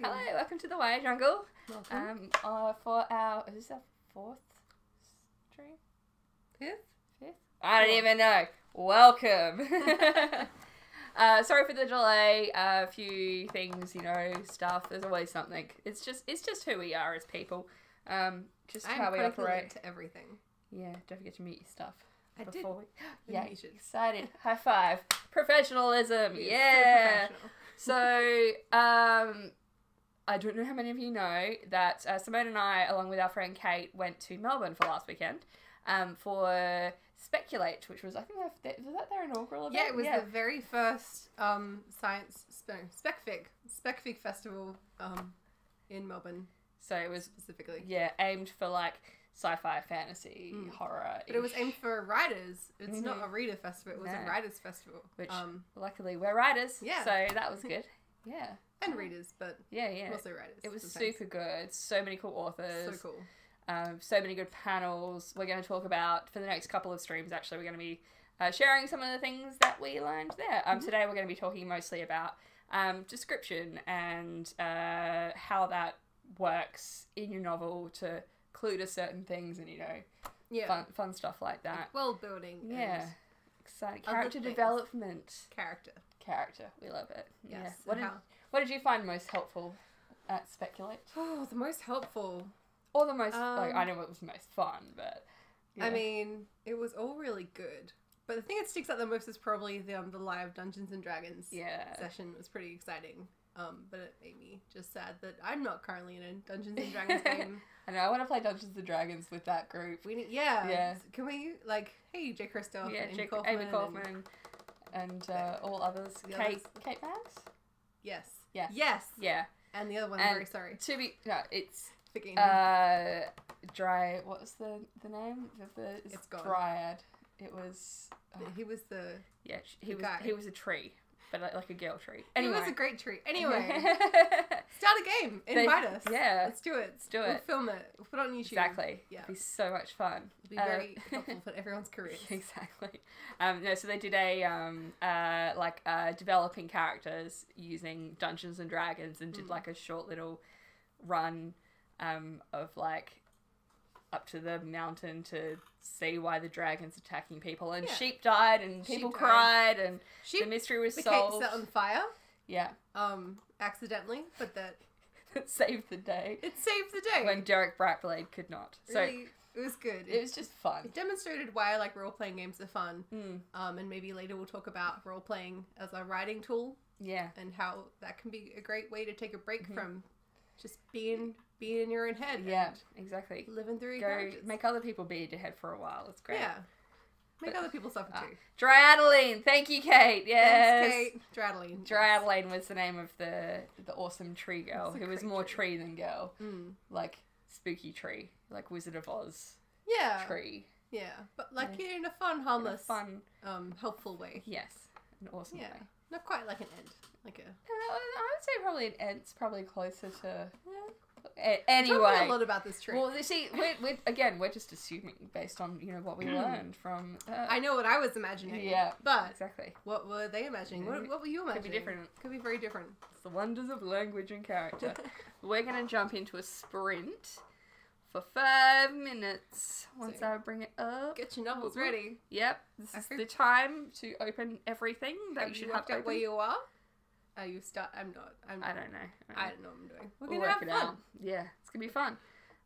Hello, welcome to the Wire Jungle. Welcome. For our, is this our fourth stream? Fifth? I don't even know. Welcome. Sorry for the delay. A few things, stuff. There's always something. It's just who we are as people. Just how we operate. To everything. Yeah, don't forget to mute your stuff. I did. Yeah, excited. High five. Professionalism. Yeah. So, I don't know how many of you know that Simone and I, along with our friend Kate, went to Melbourne for last weekend for Speculate, which was, I think, was that their inaugural event? Yeah, it was the very first Specfig festival in Melbourne. So it was specifically aimed for like sci-fi, fantasy, horror. But it was aimed for writers. It's not a reader festival. It was a writers festival. Which luckily we're writers. Yeah. So that was good. Yeah. And readers, but also writers. It was super good. So many cool authors. So cool. So many good panels. We're going to talk about, for the next couple of streams, actually, we're going to be sharing some of the things that we learned there. Today we're going to be talking mostly about description and how that works in your novel to clue to certain things and, fun stuff like that. World building. Yeah. Exciting. Character development. Character. We love it. Yes. Yeah. What did you find most helpful at Speculate? Oh, the most helpful. Or the most, I know what was most fun, but... Yeah. I mean, it was all really good. But the thing that sticks out the most is probably the live Dungeons and Dragons session. Was pretty exciting. But it made me just sad that I'm not currently in a Dungeons and Dragons game. I know, I want to play Dungeons and Dragons with that group. We need, yeah. Can we, hey, Jay Christoph, Amy Kaufman, and all others. Kate Max? Yes. Yeah. Yes. Yeah. And the other one, I'm very sorry. It's... Forgetting what was the name of the... It's gone. Dryad. It was... he was the... Yeah, he was a tree. But like a girl tree. Anyway. It was a great tree. Anyway. Start a game. Invite us. Yeah. Let's do it. We'll film it. We'll put it on YouTube. Exactly. Yeah. It'd be so much fun. It'd be very helpful for everyone's careers. Exactly. So they did developing characters using Dungeons and Dragons and did like a short little run of like up to the mountain to see why the dragon's attacking people, and sheep died and people cried and the mystery was solved. Set on fire. Yeah. Accidentally, but that it saved the day. It saved the day when Derek Brightblade could not. Really, it was good. It was just fun. It demonstrated why I like role playing games are fun. And maybe later we'll talk about role playing as a writing tool. Yeah. And how that can be a great way to take a break from just being in your own head. Yeah, exactly. Living through your characters. Make other people be in your head for a while. It's great. Yeah. Make other people suffer too. Dryadeline. Thank you, Kate. Yes. Thanks, Kate. Dryadeline. Dryadeline was the name of the awesome tree girl who was more tree than girl. Like spooky tree. Like Wizard of Oz. Yeah. Tree. Yeah. But in a fun, harmless, helpful way. Yes. An awesome way. Not quite like an ant. Like a... I would say probably an ant's probably closer to... Anyway. Tell me a lot about this tree. Well, you see, we're just assuming based on, what we learned from... I know what I was imagining. Yeah, but exactly. What were they imagining? What were you imagining? Could be different. Could be very different. It's the wonders of language and character. We're going to jump into a sprint for 5 minutes once I bring it up. Get your novels ready. Yep. This is the time to open everything that you should have to open. Where you are? You start. I'm not. I don't know. I don't know what I'm doing. We'll work it out. Yeah, it's going to be fun.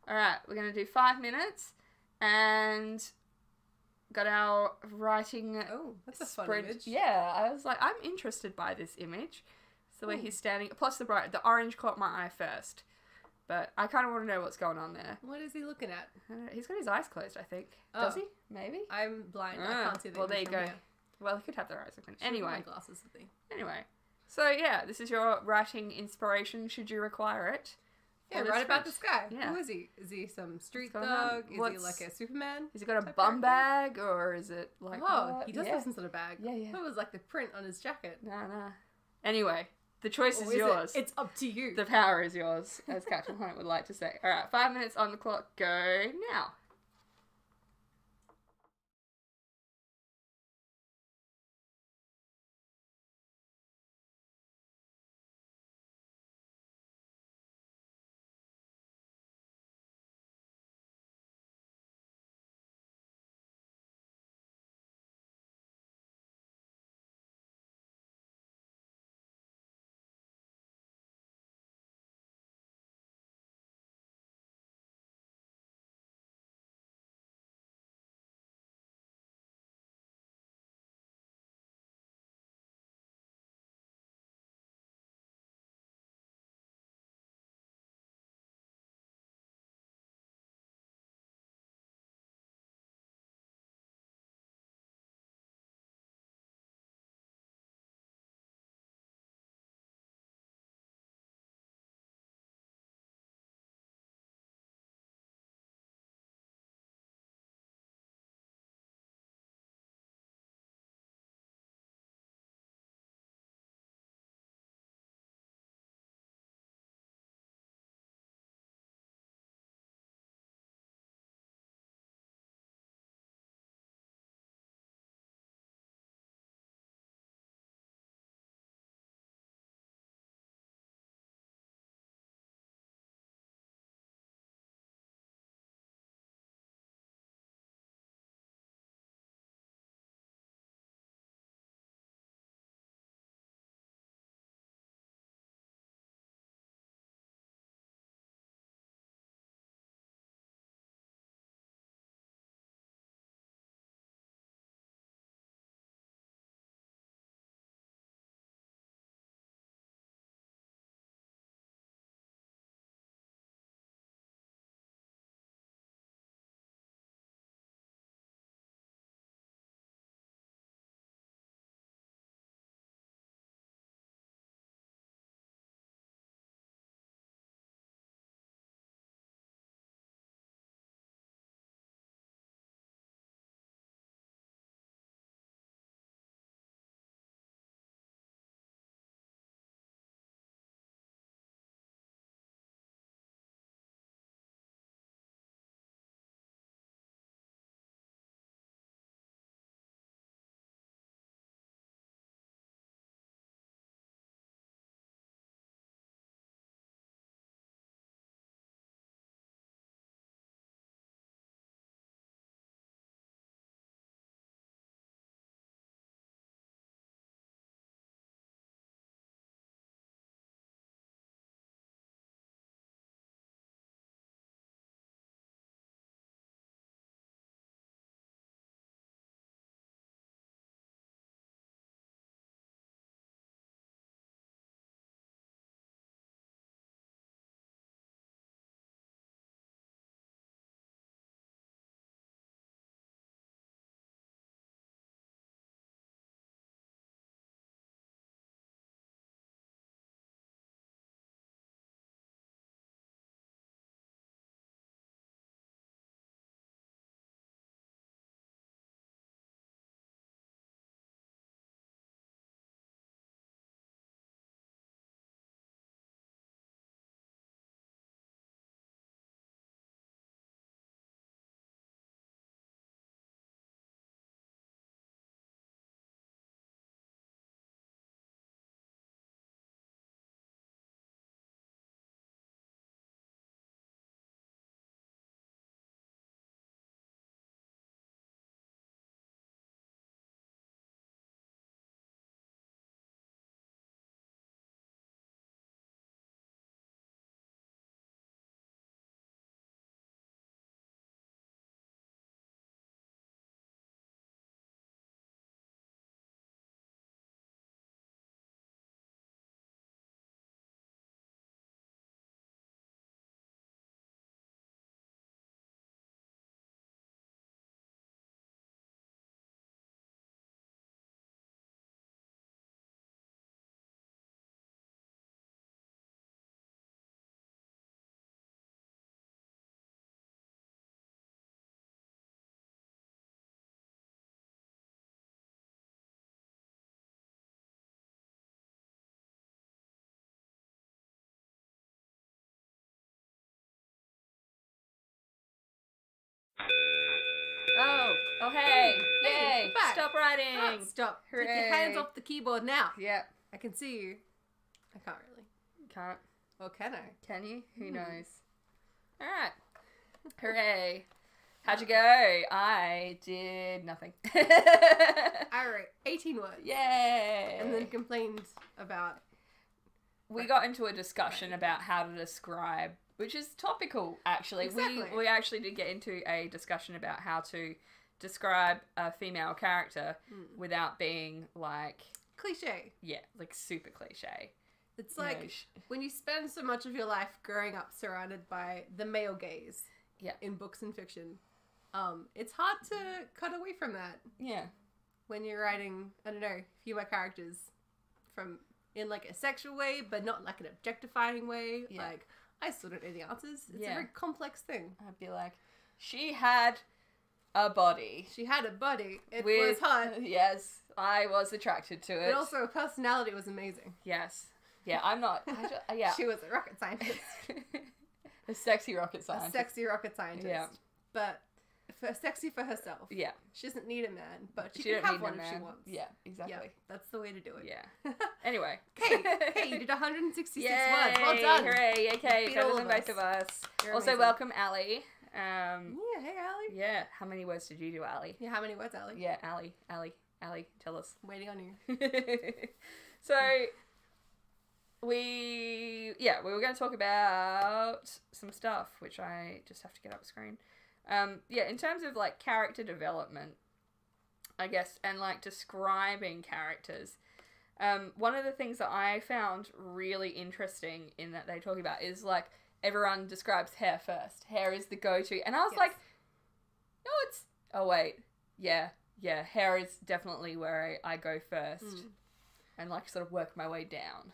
All right, we're going to do 5 minutes and got our writing that's a sprint. fun image. Yeah, I was like, I'm interested by this image. It's the way he's standing. Plus the orange caught my eye first. But I kind of want to know what's going on there. What is he looking at? He's got his eyes closed, I think. Does he? Maybe? I'm blind. I can't see the Well, there you go. Here. Well, he could have their eyes open. Anyway. My glasses with me. Anyway. So, yeah, this is your writing inspiration, should you require it. Yeah, write about this guy. Yeah. Who is he? Is he some street thug? Is he like a Superman? Has he got a bum bag, or is it like... he does have some sort of bag. Yeah, yeah. It was like the print on his jacket. Nah. Anyway, the choice is yours. It's up to you. The power is yours, as Captain Hunt would like to say. All right, 5 minutes on the clock. Go now. Oh, hey. Hey, Yay. back. Stop writing. Oh, stop. Hooray. Take your hands off the keyboard now. Yeah. I can see you. I can't really. Can't. Or can I? Can you? Who knows? All right. Hooray. How'd you go? I did nothing. I wrote 18 words. Yay. And then complained about... We got into a discussion about how to describe, which is topical, actually. Exactly. We actually did get into a discussion about how to describe a female character without being, like... Cliche. Yeah, like super cliche. It's like when you spend so much of your life growing up surrounded by the male gaze in books and fiction, it's hard to cut away from that. Yeah. When you're writing, I don't know, female characters in like a sexual way, but not like an objectifying way. Yeah. Like, I still don't know the answers. It's a very complex thing. I'd be like, she had a body. She had a body. It was hot. Yes, I was attracted to it. But also her personality was amazing. Yes. Yeah, I'm not. She was a rocket scientist. A sexy rocket scientist. A sexy rocket scientist. Yeah. But sexy for herself. Yeah. She doesn't need a man, but she can have one if she wants. Yeah, exactly. Yeah, that's the way to do it. Yeah. Anyway. Hey, you did 166 Yay, words. Well done. Hooray, okay, better than both of us. You're also, amazing. welcome, Ali. Yeah, hey, Ali. Yeah, how many words did you do, Ali? Yeah, how many words, Ali? Yeah, Ali, tell us. Waiting on you. So... We were going to talk about some stuff, which I just have to get up screen. In terms of, like, character development, I guess, and, like, describing characters, one of the things that I found really interesting in that they talk about is, like, everyone describes hair first. Hair is the go-to. And I was like, no, hair is definitely where I go first and, like, sort of work my way down.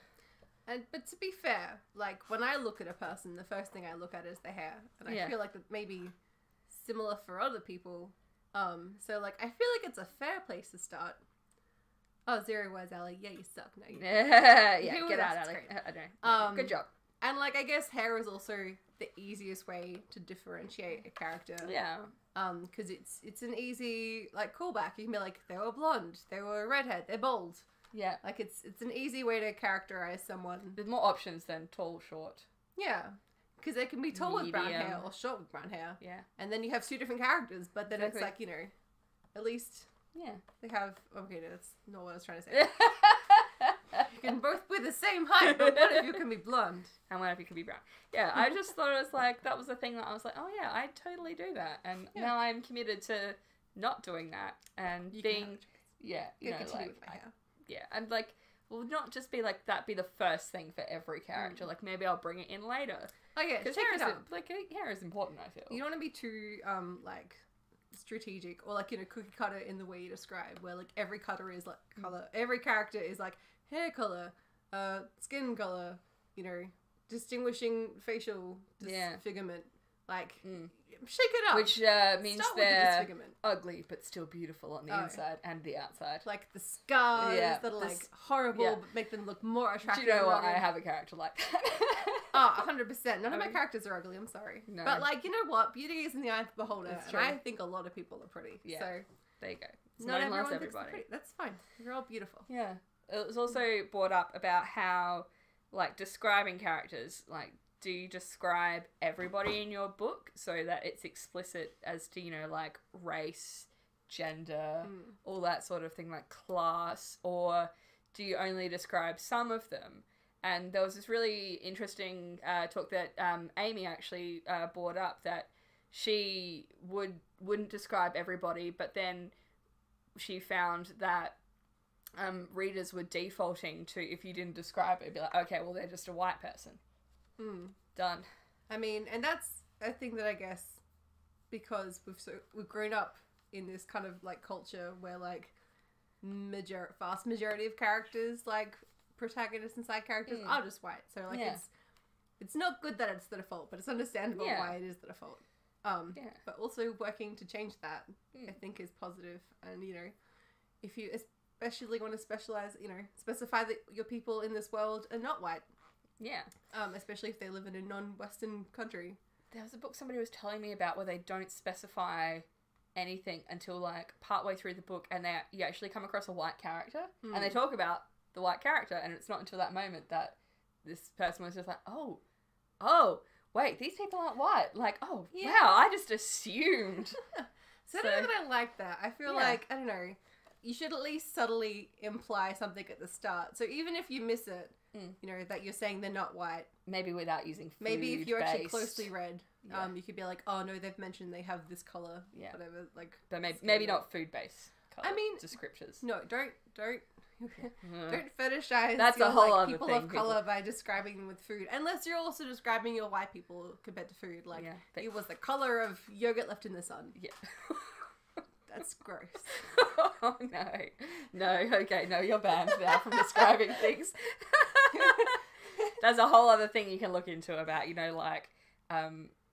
But to be fair, like, when I look at a person, the first thing I look at is the hair. And I feel like that may be similar for other people. So, like, I feel like it's a fair place to start. Oh, 0 words, Ali. Yeah, you suck. No, you don't. Get out, Ali. I know. Good job. And, like, I guess hair is also the easiest way to differentiate a character. Yeah. Because it's an easy, like, callback. You can be like, they were blonde, they were redhead, they're bald. Yeah. Like, it's an easy way to characterize someone. There's more options than tall, short. Yeah. Because they can be tall with brown hair or short with brown hair. Yeah. And then you have 2 different characters, but then it's like, you know, at least... Yeah. They have... Okay, no, that's not what I was trying to say. You can both be the same height, but one of you can be blonde. And one of you can be brown. Yeah, I just thought it was like, that was the thing that I was like, oh yeah, I totally do that. And now I'm committed to not doing that. And being... Yeah, you know, like... Yeah, and like, well, not just be like that be the first thing for every character. Like, maybe I'll bring it in later. Oh yeah, because hair is important, I feel. You don't want to be too, like, strategic or, like, you know, cookie cutter in the way you describe, where, like, every cutter is, like, color. Every character is, like, hair color, skin color, you know, distinguishing facial disfigurement. Like, shake it up. Which means they're ugly but still beautiful on the inside and the outside. Like the scars that are like horrible but make them look more attractive. Do you know what? I have a character like that. 100%. None of my characters are ugly, I'm sorry. No. But, like, you know what? Beauty is in the eye of the beholder. And I think a lot of people are pretty. Yeah. So there you go. Not everyone thinks they're pretty. That's fine. You're all beautiful. Yeah. It was also brought up about how, like, describing characters, like, do you describe everybody in your book so that it's explicit as to, you know, like, race, gender, all that sort of thing, like class, or do you only describe some of them? And there was this really interesting talk that Amy actually brought up, that she wouldn't describe everybody, but then she found that readers were defaulting to, if you didn't describe it, be like, okay, well, they're just a white person. Done. I mean, and that's a thing that I guess, because we've grown up in this kind of, like, culture where, like, vast majority of characters, like, protagonists and side characters are just white. So, like, it's not good that it's the default, but it's understandable why it is the default. But also working to change that, I think, is positive. And, you know, if you especially want to specify that your people in this world are not white. Yeah. Especially if they live in a non-Western country. There was a book somebody was telling me about where they don't specify anything until like partway through the book, and you actually come across a white character, and they talk about the white character, and it's not until that moment that this person was just like, oh, wait, these people aren't white. Like, wow, I just assumed. So I don't know that I like that. I feel like, I don't know, you should at least subtly imply something at the start. So even if you miss it, you know, that you're saying they're not white. Maybe without using food. Maybe if you actually closely read, you could be like, oh no, they've mentioned they have this colour. Yeah. Whatever. Like, but maybe not food-based colour. I mean, descriptors. No, don't fetishize That's a whole other people thing, of colour by describing them with food. Unless you're also describing your white people compared to food. Like, it was the colour of yogurt left in the sun. Yeah. That's gross. Oh, no, okay, no, you're banned now from describing things. There's a whole other thing you can look into about, you know, like,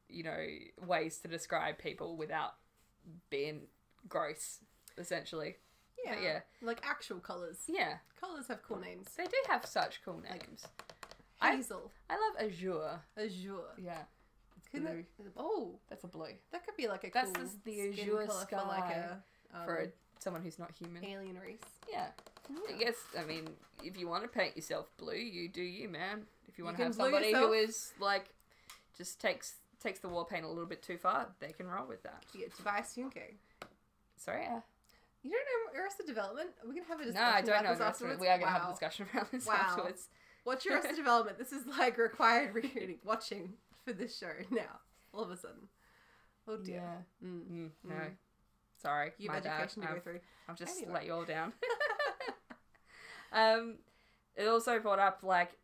you know, ways to describe people without being gross, essentially. Yeah, but yeah, like actual colours. Yeah, colours have cool names. They do have such cool names. Like hazel. I love azure. Azure. Yeah. Blue. That's a blue. That could be like a that's cool the azure sky for like for someone who's not human. Alien race. Yeah. I guess, I mean, if you want to paint yourself blue, you do you, man. If you want to have blue somebody yourself. who is like just takes the war paint a little bit too far, they can roll with that. Yeah, Tobias Junke. Sorry, you don't know Arrested Development? We can have a discussion. No, I don't about know. this afterwards. We are going to have a discussion around this afterwards. Watch Arrested Development. This is like required watching for this show now. All of a sudden. Oh dear. Yeah. No. Sorry. You have education to go through. I've just let you all down. It also brought up, like,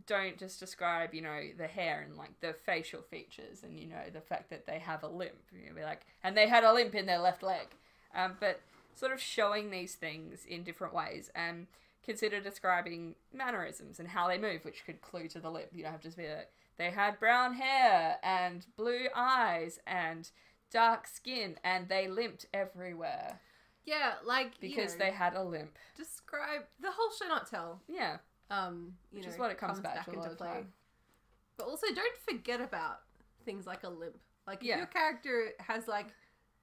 don't just describe, you know, the hair and, like, the facial features and, you know, the fact that they have a limp. You'll be like, and they had a limp in their left leg. But sort of showing these things in different ways, and consider describing mannerisms and how they move, which could clue to the limp. You don't have to just be like, they had brown hair and blue eyes and dark skin and they limped everywhere. Yeah, like, because they had a limp. Describe the whole show not tell. Yeah. Which is what it comes back to into a lot play. of time. But also don't forget about things like a limp. Like, if Yeah. your character has like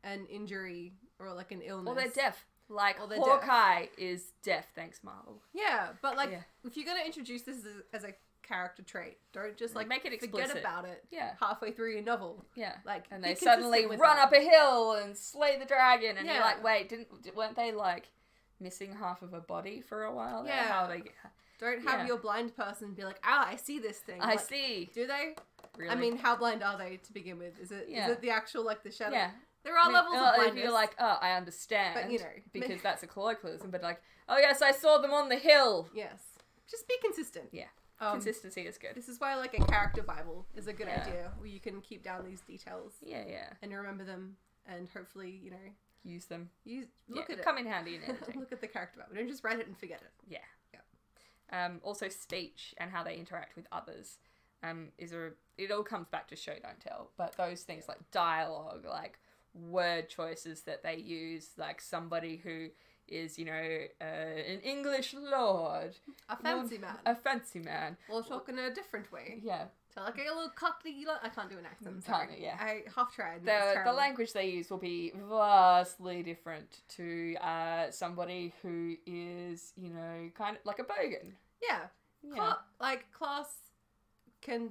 an injury or like an illness. Or they're deaf. Like, Or they're Hawkeye is deaf, thanks Marvel. Yeah, but like, if you're going to introduce this as a character trait, don't just like make it explicit. Forget about it. Yeah. Halfway through your novel. Yeah. Like, and be they consistent suddenly with run that. up a hill and slay the dragon, and Yeah. you're like, wait, weren't they like missing half of a body for a while there? Yeah. How they Don't have your blind person be like, I see this thing. I Like, see. Do they? Really? I mean, how blind are they to begin with? Is it the actual, like, the shadow? Yeah. There are levels of blindness. You're like, oh, I understand. But, you know. Because that's a colloquialism, but like, oh yes, I saw them on the hill. Yes. Just be consistent. Yeah. Consistency is good. This is why, like, a character Bible is a good idea, where you can keep down these details. Yeah. And remember them, and hopefully, you know, use them. Look at it. Come in handy in editing. Look at the character Bible. Don't just write it and forget it. Yeah. Also speech and how they interact with others. It all comes back to show don't tell, but those things like dialogue, like word choices that they use, like somebody who is, you know, an English lord. A fancy man. A fancy man. Or talk in a different way. Yeah. So like a little cockney, I can't do an accent. I half tried. The language they use will be vastly different to somebody who is, you know, kind of like a bogan. Yeah. Class can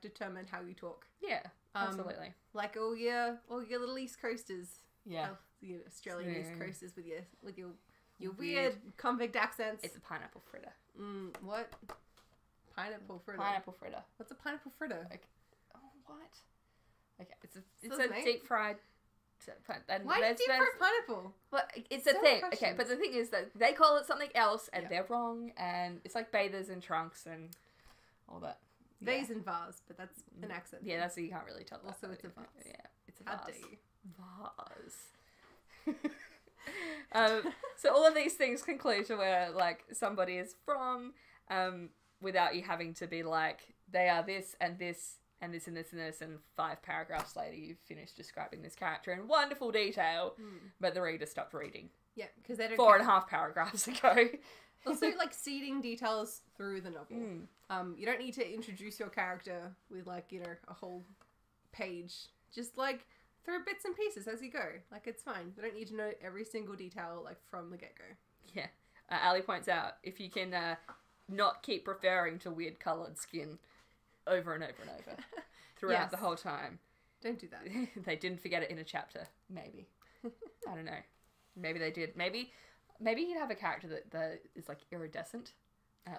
determine how you talk. Yeah, absolutely. Like all your little East Coasters. Yeah. The Australian East Coasters with your weird convict accents. It's a pineapple fritter. What? Pineapple fritter. Pineapple fritter. What's a pineapple fritter? Okay. Oh, what? Okay, it's a deep fried. Why deep fried pineapple? But it's a thing. Okay, but the thing is that they call it something else, and they're wrong, and it's like bathers and trunks and all that. Vase and vase, but that's an accent. Yeah, that's you can't really tell. Also, it's a vase. Yeah, it's a How vase. dare you? Vase. So all of these things conclude to where like somebody is from, without you having to be like they are this and this and this and this and this, and 5 paragraphs later you've finished describing this character in wonderful detail, but the reader stopped reading. Yeah, because they don't. 4.5 paragraphs ago. Also, like, seeding details through the novel. You don't need to introduce your character with, like, you know, a whole page. Just, like, through bits and pieces as you go. Like, it's fine. You don't need to know every single detail, like, from the get-go. Yeah. Ali points out, if you can not keep referring to weird coloured skin over and over and over throughout the whole time. Don't do that. They didn't forget it in a chapter. Maybe. I don't know. Maybe they did. Maybe he'd have a character that is, like, iridescent.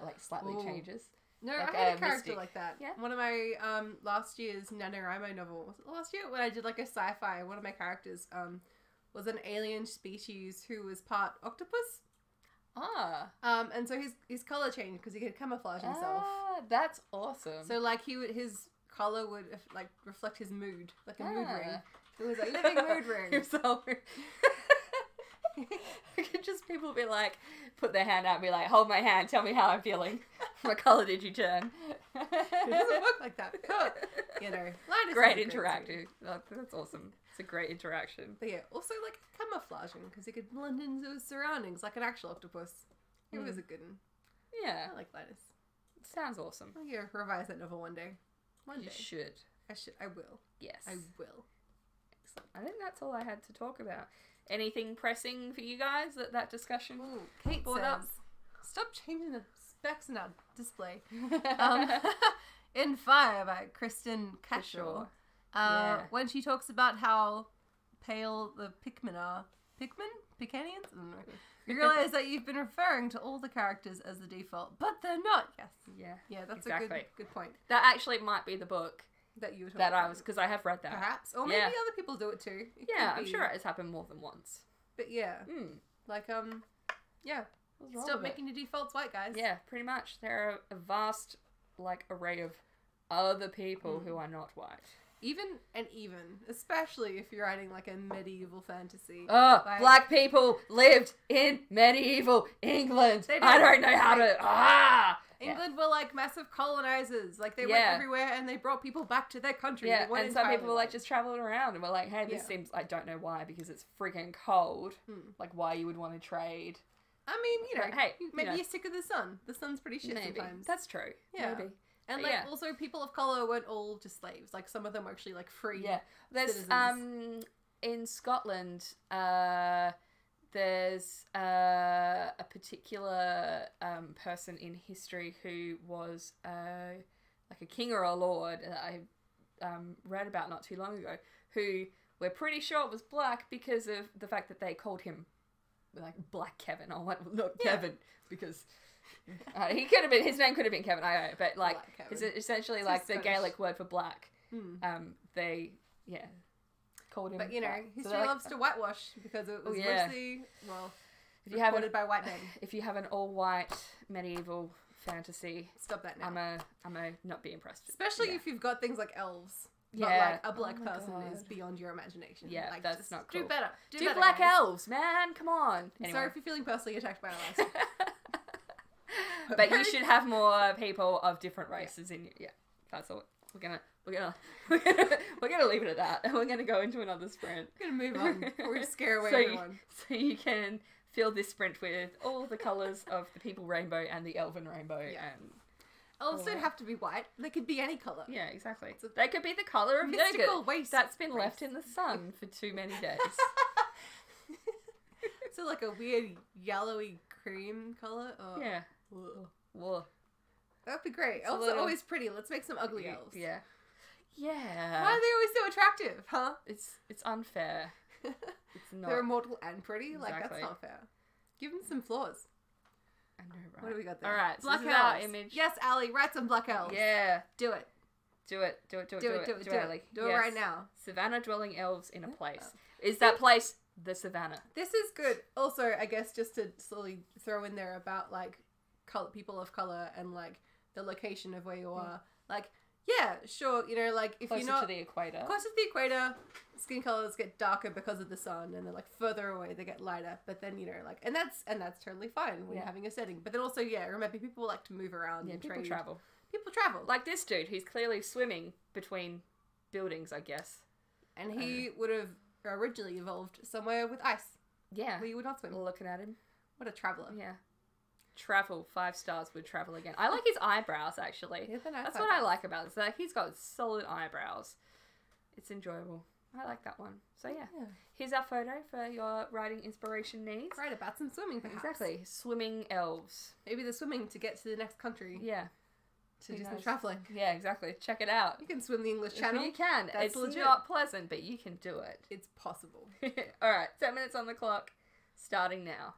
Like, slightly changes. No, like, I had a character mystic. like that. Yeah. One of my last year's NaNoWriMo novel, was it last year? When I did like a sci-fi, one of my characters was an alien species who was part octopus. Ah. And so his color changed because he could camouflage himself. Ah, that's awesome. So like his color would like reflect his mood, like a mood ring. It was a living mood ring. Just people be like, put their hand out and be like, hold my hand, tell me how I'm feeling. What colour did you turn? It doesn't work like that. But, you know, great interactive. That's awesome. It's a great interaction. But yeah, also like camouflaging because he could blend into his surroundings like an actual octopus. It was a good one. Yeah. I like Linus. It sounds awesome. I'll revise that novel one day. You should. I will. Yes. I will. Excellent. I think that's all I had to talk about. Anything pressing for you guys that discussion? Ooh, Kate brought says, up? Stop changing the specs in our display. In Fire by Kristen Cashaw. When she talks about how pale the Pikmin are. Picanians? I don't know. You realise that you've been referring to all the characters as the default, but they're not. Yes. Yeah. Yeah, that's exactly. a good point. That actually might be the book that you were talking that about. I was, because I have read that. Perhaps. Or maybe other people do it too. I'm sure it has happened more than once. But yeah. Like, yeah. Stop making the defaults white, guys. Yeah, pretty much. There are a vast, like, array of other people who are not white. Even, especially if you're writing, like, a medieval fantasy. Oh, like, black people lived in medieval England. I don't know how to, England were, like, massive colonizers. Like, they went everywhere and they brought people back to their country. Yeah, and some people were, like, just traveling around and were like, hey, this seems, I don't know why, because it's freaking cold. Like, why you would want to trade. I mean, you know, but, hey, maybe you're sick of the sun. The sun's pretty shit sometimes. That's true. Yeah. Maybe. And, like, also people of colour weren't all just slaves. Like, some of them were actually, like, free There's, citizens. In Scotland, there's a particular person in history who was like a king or a lord that I read about not too long ago, who we're pretty sure was black because of the fact that they called him like Black Kevin or what? Not Kevin, because he could have been, his name could have been Kevin. I don't know, but like it's essentially like the Gaelic word for black. They called him. But you know, black. history loves to whitewash because it was mostly if you have by white men. If you have an all-white medieval fantasy, stop that now. I'm a not be impressed. Especially if you've got things like elves. But like a black person is beyond your imagination. Yeah, like, that's not cool. Do better. Do better, black guys. elves, man. Come on. Anyway. Sorry if you're feeling personally attacked by our last. But you should have more people of different races in you. Yeah, that's all. We're gonna leave it at that. We're gonna go into another sprint. We're gonna move on before we scare away everyone. So you can fill this sprint with all the colours of the people rainbow and the elven rainbow and. Elves don't have to be white. They could be any colour. Yeah, exactly. They could be the colour of yogurt that's been left in the sun for too many days. So like a weird yellowy cream colour? Oh. Yeah. Whoa. That would be great. Elves are always pretty. Let's make some ugly elves. Yeah. Why are they always so attractive, huh? It's unfair. It's not. They're immortal and pretty? Exactly. Like, that's not fair. Give them some flaws. I know, right? What do we got there? Alright, black so elves. our image. Yes, Ali, write some black elves. Yeah. Do it. Do it, Ali. Do it right now. Savannah dwelling elves in a place. Is that place the savannah? This is good. Also, I guess just to slowly throw in there about like people of color and like the location of where you are. Like, yeah, sure, you know, like if closer you're not to the equator. Closer to the equator, skin colors get darker because of the sun, and then like further away they get lighter. But then, you know, like and that's totally fine when you're having a setting. But then also, remember people like to move around and people travel. People travel. Like this dude who's clearly swimming between buildings, I guess. And he would have originally evolved somewhere with ice. Yeah. Where you would not swim. Looking at him. What a traveller. Yeah. Travel, 5 stars would travel again. I like his eyebrows, actually. Yeah, they're nice. That's what I like about this. Like, he's got solid eyebrows. It's enjoyable. I like that one. So yeah. Here's our photo for your writing inspiration needs. Write about some swimming, perhaps. Exactly. Swimming elves. Maybe they're swimming to get to the next country. Yeah. To do some travelling. Yeah, exactly. Check it out. You can swim the English Channel. You can. It's legit. Not pleasant, but you can do it. It's possible. Alright, 10 minutes on the clock. Starting now.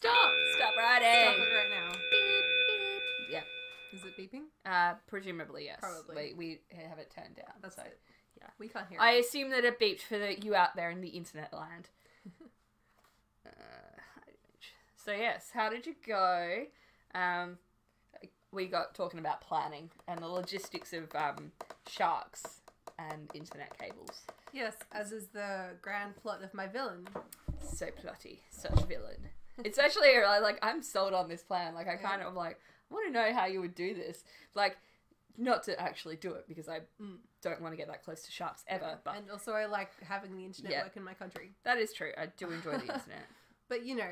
Stop writing. Stop it right now. Beep. Yeah. Is it beeping? Presumably yes. Probably. We have it turned down. That's so it. yeah. We can't hear I it. assume that it beeped for you out there in the internet land. So yes, how did you go? We got talking about planning and the logistics of sharks and internet cables. Yes, as is the grand plot of my villain. So plotty, such villain. It's actually like I'm sold on this plan. Like I kind of like want to know how you would do this. Like not to actually do it because I don't want to get that close to sharks ever. But and also I like having the internet work in my country. That is true. I do enjoy the internet. But you know,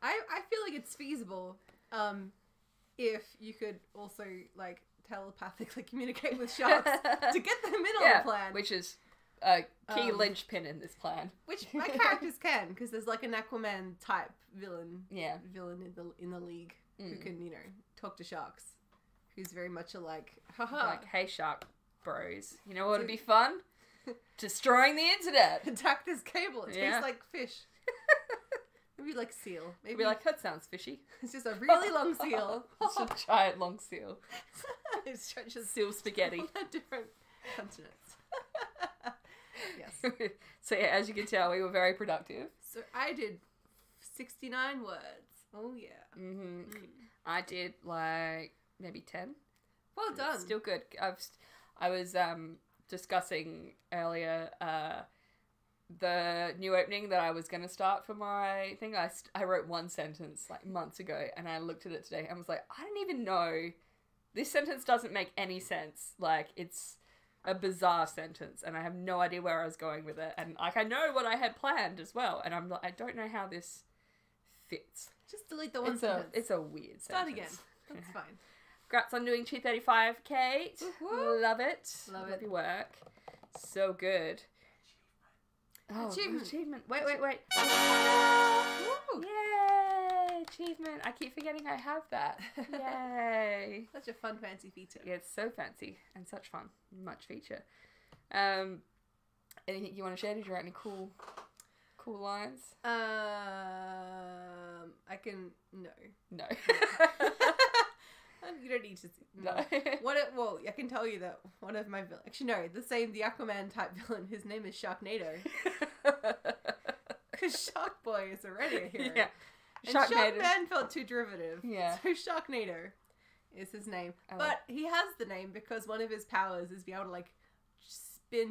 I feel like it's feasible if you could also like telepathically communicate with sharks to get them in on the plan. Which is a key linchpin in this plan. Which my characters can, because there's like an Aquaman type villain. Yeah. Villain in the league who can, you know, talk to sharks. Who's very much like, haha. Like, hey shark bros, you know what would be fun? Destroying the internet. Attack this cable. It tastes like fish. Maybe like seal. Maybe like, that sounds fishy. It's just a really long seal. It's a giant long seal. It stretches seal spaghetti. on different continents. Yes. So yeah, as you can tell, we were very productive. So I did 69 words. Oh yeah. I did like maybe 10. Well done. Still good. I was discussing earlier the new opening that I was going to start for my thing. I wrote one sentence like months ago, and I looked at it today and was like, I don't even know. This sentence doesn't make any sense. Like, it's a bizarre sentence, and I have no idea where I was going with it. And like, I know what I had planned as well, and I'm like, I don't know how this fits. Just delete the one sentence. It's a weird Start sentence. again. That's fine. Congrats on doing 235, Kate. Woo-hoo. Love it. Love your work. So good. Oh, achievement. Wait. Woo. Yay! Achievement. I keep forgetting I have that. Yay. Such a fun, fancy feature. Yeah, it's so fancy and such fun. Much feature. Anything you want to share? Did you write any cool lines? I can... No. You don't need to... No. Well, I can tell you that one of my villains... Actually, no. The Aquaman type villain, his name is Sharknado. Because Shark Boy is already a hero. Yeah. And Sharkman felt too derivative. Yeah. So Sharknado is his name. But he has the name because one of his powers is be able to, like,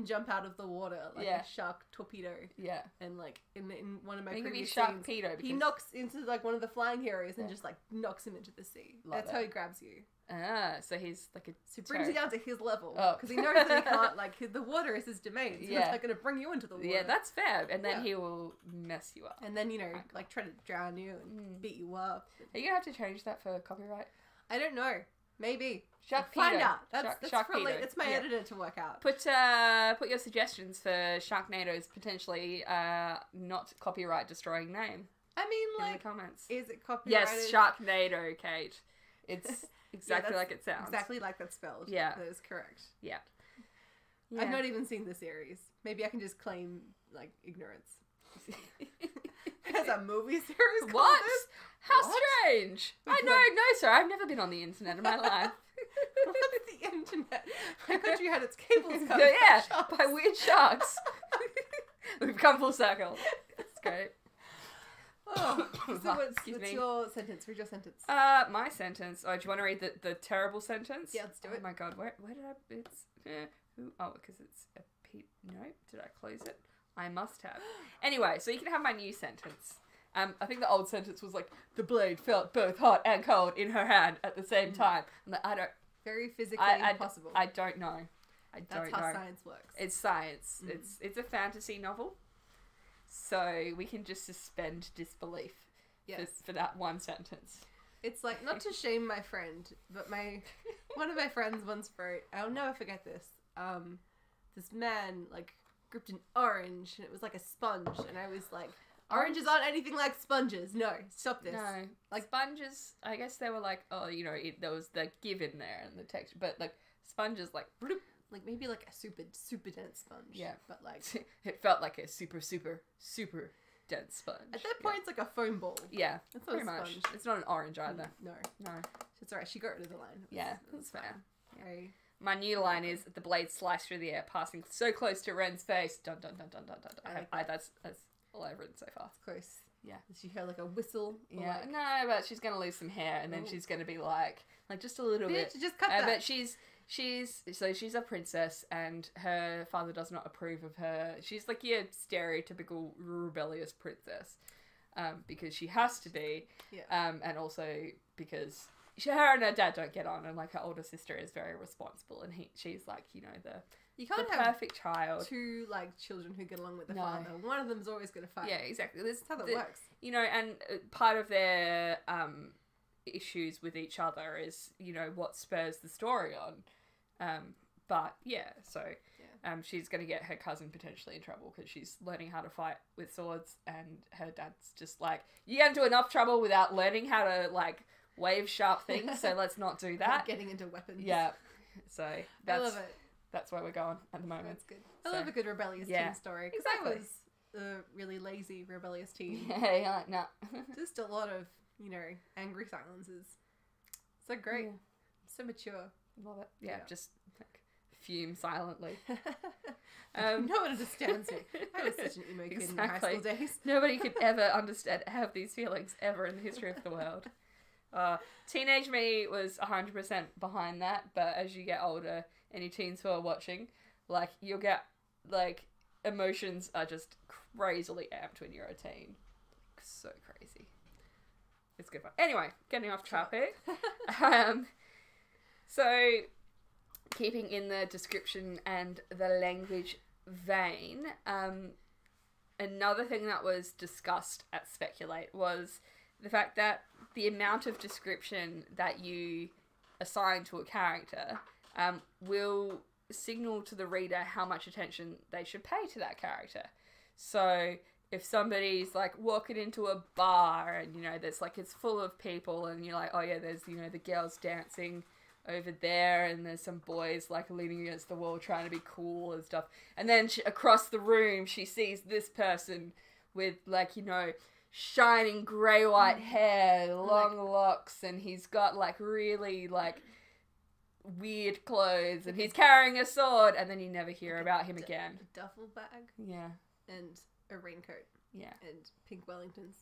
jump out of the water like a shark torpedo. Yeah. And like in one of my previous scenes, he knocks into like one of the flying heroes and just like knocks him into the sea. That's how he grabs you. Ah, so he's like so brings you down to his level because he knows that he can't like the water is his domain. So he's like going to bring you into the water. Yeah, that's fair. And then he will mess you up. And then like try to drown you and beat you up. Are you gonna have to change that for copyright? I don't know. Maybe. Find out. It's my editor to work out. Put your suggestions for Sharknado's potentially not copyright destroying name. I mean, like, in the comments. Is it copyrighted? Yes, Sharknado, Kate. It's exactly like it sounds. Exactly like that's spelled. Yeah, that is correct. Yeah. I've not even seen the series. Maybe I can just claim like ignorance. There's a movie series called what? This? How strange! No, sir. I've never been on the internet in my life. What's the internet? My country had its cables cut. By weird sharks. We've come full circle. That's great. Oh, so what's your sentence? Read your sentence. My sentence. Oh, do you want to read the terrible sentence? Yeah, let's do it. Oh my god, where did I? It's who? Oh, because it's a no. Did I close it? I must have. Anyway, so you can have my new sentence. I think the old sentence was like, the blade felt both hot and cold in her hand at the same time. I'm like, I don't... Very physically impossible. I don't know. That's how science works. It's science. It's a fantasy novel. So we can just suspend disbelief for that one sentence. It's like, not to shame my friend, but one of my friends once wrote, I'll never forget this, this man, like, gripped an orange, and it was like a sponge, and I was like... Oranges aren't anything like sponges. No, stop this. No, like sponges. I guess they were like, there was the give in there and the texture, but like sponges, like bloop, like maybe like a super dense sponge. Yeah, but like it felt like a super dense sponge. At that point, it's like a foam ball. Yeah, it's pretty much. It's not an orange either. No. It's alright. She got rid of the line. That's fair. Yeah. My new line is, the blade sliced through the air, passing so close to Ren's face. Dun dun dun dun dun dun. That's all I've written so far. It's close. Yeah. Does she hear like a whistle? Yeah. No, but she's going to lose some hair, and then she's going to be like just a little bit. Just cut that. But she's a princess, and her father does not approve of her. She's like your stereotypical rebellious princess, because she has to be, and also because her and her dad don't get on, and like her older sister is very responsible, and she's like you can't the have perfect child. Two like children who get along with the father. One of them's always going to fight. Yeah, exactly. That's how that works. And part of their issues with each other is what spurs the story on. But yeah, so she's going to get her cousin potentially in trouble because she's learning how to fight with swords, and her dad's just like, you get into enough trouble without learning how to like wave sharp things, so let's not do that. Getting into weapons. Yeah. So I love it. That's where we're going at the moment. That's good. I love a good rebellious teen story. Because I was a really lazy rebellious teen. Yeah, no. Just a lot of, angry silences. So great. So mature. Love it. Yeah, just like fume silently. No one understands me. I was such an emo kid in my high school days. Nobody could ever have these feelings ever in the history of the world. Teenage me was 100% behind that, but as you get older, any teens who are watching, like, you'll get, like, emotions are just crazily amped when you're a teen. So crazy. It's good fun. Anyway, getting off topic. So, keeping in the description and the language vein, another thing that was discussed at Speculate was the fact that the amount of description that you assign to a character will signal to the reader how much attention they should pay to that character. So if somebody's like walking into a bar and there's like it's full of people and you're like, oh yeah, there's the girls dancing over there and there's some boys like leaning against the wall trying to be cool and stuff, and then across the room she sees this person with like shining grey white hair, long locks, and he's got like really like weird clothes, and he's carrying a sword, and then you never hear about him again. A duffel bag. Yeah. And a raincoat. Yeah. And pink Wellingtons.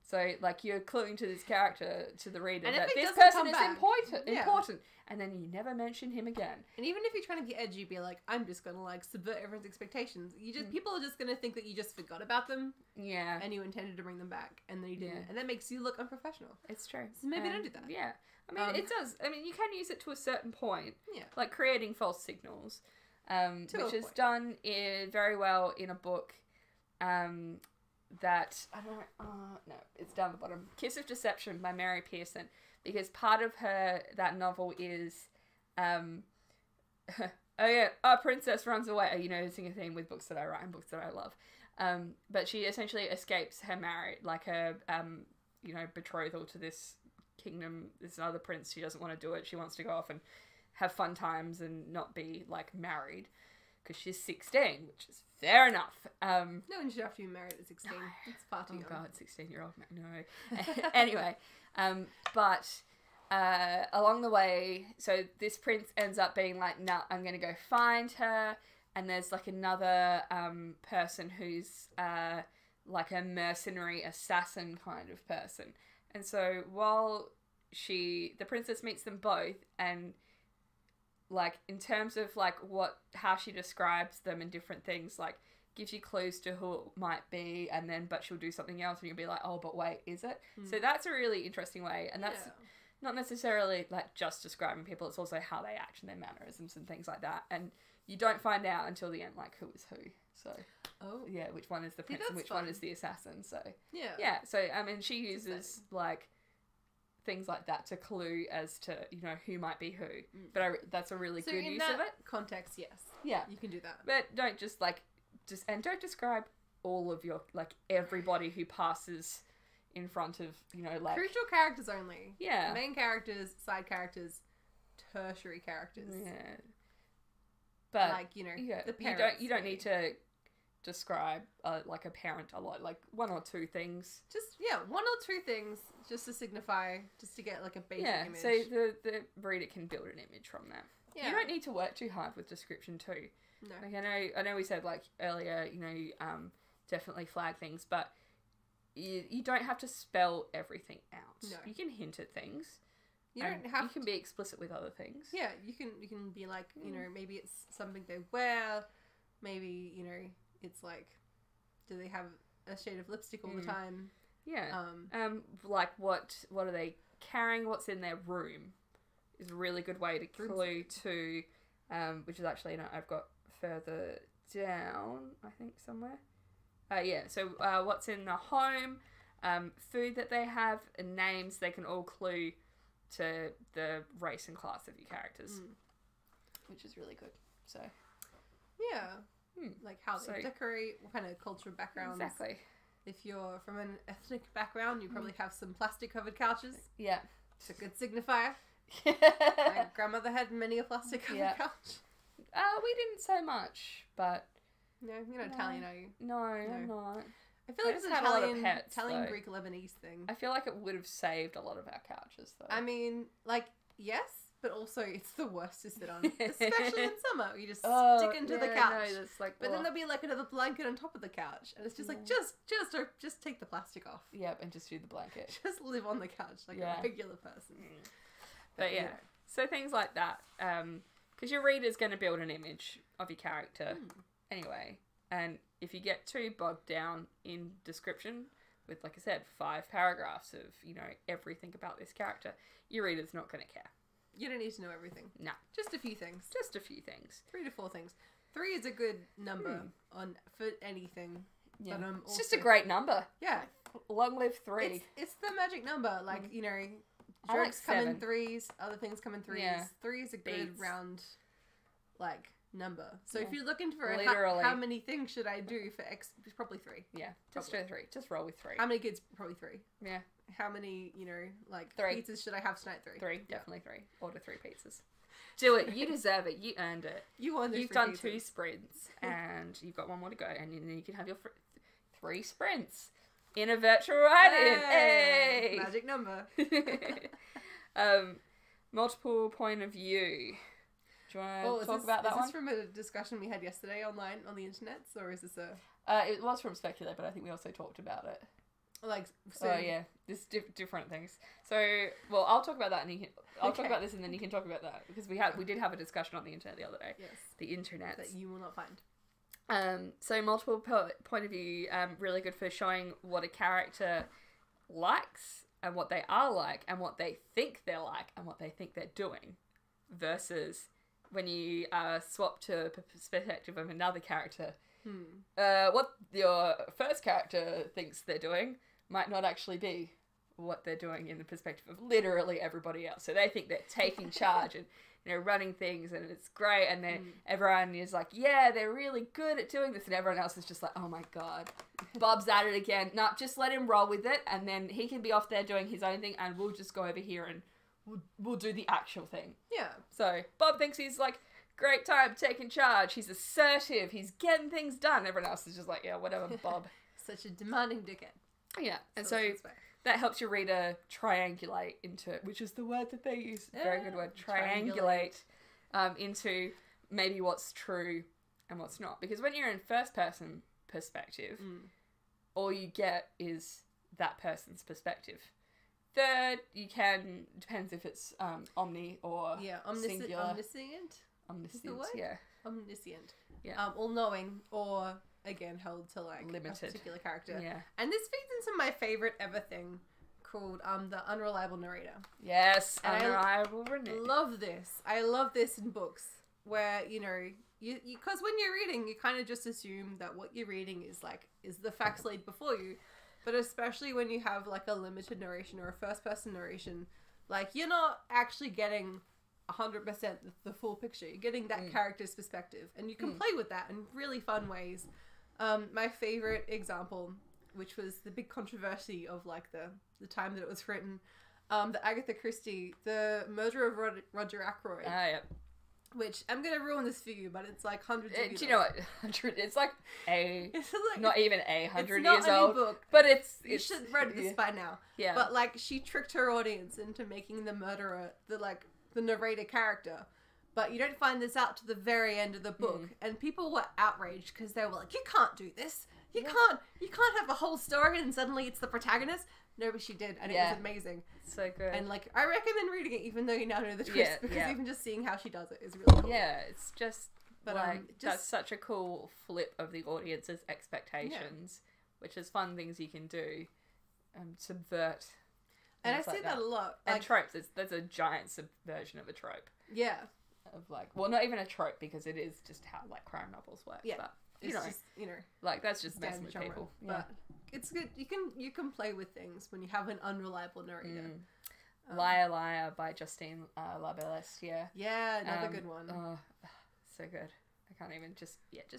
So like you're cluing to this character, to the reader, and that this person is important, and then you never mention him again. And even if you're trying to be edgy, be like, I'm just gonna like subvert everyone's expectations. People are just gonna think that you just forgot about them. Yeah. And you intended to bring them back, and then you didn't, and that makes you look unprofessional. It's true. So maybe don't do that. Yeah. I mean, it does. I mean, you can use it to a certain point. Yeah. Like creating false signals, which is done very well in a book. That I don't know. No, it's down the bottom. Kiss of Deception by Mary Pearson, because part of that novel is, a princess runs away. You noticing a theme with books that I write and books that I love. But she essentially escapes her betrothal to this kingdom, this other prince. She doesn't want to do it. She wants to go off and have fun times and not be like married, because she's 16, which is fair enough. No one should have to be married at 16. It's far too young. Oh god, 16-year-old no. Anyway, but along the way, so this prince ends up being like, nah, I'm gonna go find her, and there's like another person who's like a mercenary assassin kind of person, and so while the princess meets them both, and like in terms of like how she describes them and different things, like gives you clues to who it might be, and then but she'll do something else and you'll be like, oh, but wait, is it? So that's a really interesting way, and that's not necessarily like just describing people, it's also how they act and their mannerisms and things like that, and you don't find out until the end like who is who. So which one is the prince and which one is the assassin. So so I mean she uses like things like that to clue as to who might be who, but that's a really good use of it. Context, yes, you can do that, but don't don't describe all of your like everybody who passes in front of like crucial characters only. Yeah, main characters, side characters, tertiary characters. Yeah, but like the parents. You don't need to describe like a parent a lot, like one or two things. Just one or two things, just to signify, just to get like a basic image. So the reader can build an image from that. Yeah. You don't need to work too hard with description too. No. Like I know we said like earlier, definitely flag things, but you don't have to spell everything out. No. You can hint at things. You can be explicit with other things. Yeah, you can be like, maybe it's something they wear, maybe, it's like, do they have a shade of lipstick all the time? Yeah. Like what are they carrying? What's in their room is a really good way to clue to, which is actually, I've got further down, I think somewhere. So what's in the home, food that they have, and names, they can all clue to the race and class of your characters, which is really good. So, like how they decorate, what kind of cultural backgrounds. Exactly. If you're from an ethnic background, you probably have some plastic-covered couches. Yeah. It's a good signifier. My grandmother had many a plastic-covered couch. We didn't so much, but... No, you're not Italian, are you? No, I'm not. I feel like it's an Italian, Greek, Lebanese thing. I feel like it would have saved a lot of our couches, though. I mean, like, yes, but also it's the worst to sit on, especially in summer. You just stick into the couch. No, that's like, but then there'll be like another blanket on top of the couch, and it's just like just take the plastic off. Yep, and just do the blanket. Just live on the couch like a regular person. But so things like that, because your reader's going to build an image of your character anyway, and if you get too bogged down in description with, like I said, 5 paragraphs of everything about this character, your reader's not going to care. You don't need to know everything. No. Just a few things. 3 to 4 things. 3 is a good number for anything. Yeah. But, it's just a great number. Yeah. Long live 3. It's the magic number. Like, jokes come in 3s, other things come in 3s. Yeah. 3 is a good round, like, number. So if you're looking for how many things should I do for X, probably 3. Yeah. Just do 3. Just roll with 3. How many kids? Probably 3. Yeah. How many, 3 pizzas should I have tonight? 3. 3. Definitely 3. Order 3 pizzas. Do it. You deserve it. You earned it. You've done pizzas. 2 sprints and you've got 1 more to go, and then you can have your 3 sprints in a virtual ride-in. Hey! Magic number. Multiple point of view. Do you want to talk about that one? Is this from a discussion we had yesterday online on the internet, or is this a... it was from Speculate, but I think we also talked about it. There's different things. So, well, I'll talk about that, and I'll talk about this, and then you can talk about that, because we did have a discussion on the internet the other day. Yes. The internet. That you will not find. So multiple point of view, really good for showing what a character likes, and what they are like, and what they think they're like, and what they think they're doing, versus when you swap to perspective of another character. What your first character thinks they're doing might not actually be what they're doing in the perspective of literally everybody else. So they think they're taking charge and running things, and it's great, and then everyone is like, yeah, they're really good at doing this, and everyone else is just like, oh my god, Bob's at it again. No, just let him roll with it, and then he can be off there doing his own thing, and we'll just go over here and we'll do the actual thing. Yeah. So Bob thinks he's like, great time taking charge. He's assertive. He's getting things done. Everyone else is just like, yeah, whatever, Bob. Such a demanding dickhead. Yeah. And so that helps your reader triangulate into, which is the word that they use. Very good word. Triangulate into maybe what's true and what's not. Because when you're in first person perspective, all you get is that person's perspective. Third, you can, depends if it's omni or singular. Omniscient? Omniscient, yeah. Omniscient. Yeah. All-knowing, or, again, held to, like, limited. A particular character. Yeah. And this feeds into my favourite ever thing called the unreliable narrator. Yes, and unreliable narrator. I love this in books, where, because when you're reading, you kind of just assume that what you're reading is the facts laid before you. But especially when you have, like, a limited narration or a first-person narration, like, you're not actually getting 100% the full picture. You're getting that character's perspective, and you can play with that in really fun ways. My favorite example, which was the big controversy of, like, the time that it was written, the Agatha Christie, the murder of Roger Ackroyd. Ah, yep. Which, I'm going to ruin this for you, but it's like hundreds of years Do you know what? It's like not even 100 years old. It's not a book. But you should have read this by now. Yeah. But, like, she tricked her audience into making the murderer the narrator character. But you don't find this out to the very end of the book. And people were outraged because they were like, you can't do this. You can't have a whole story and suddenly it's the protagonist. No, but she did, and it was amazing. So good. And, like, I recommend reading it even though you now know the twist, because even just seeing how she does it is really cool. Yeah, it's just, that's such a cool flip of the audience's expectations, which is fun things you can do, subvert. And I see that a lot. And tropes, there's a giant subversion of a trope. Yeah. Of, like, well, not even a trope, because it is just how, like, crime novels work. Yeah. But, just, like, that's just messing with genre. people. But it's good. You can play with things when you have an unreliable narrator. Liar Liar by Justine Labellestier. Yeah, another good one. Oh, so good. I can't even just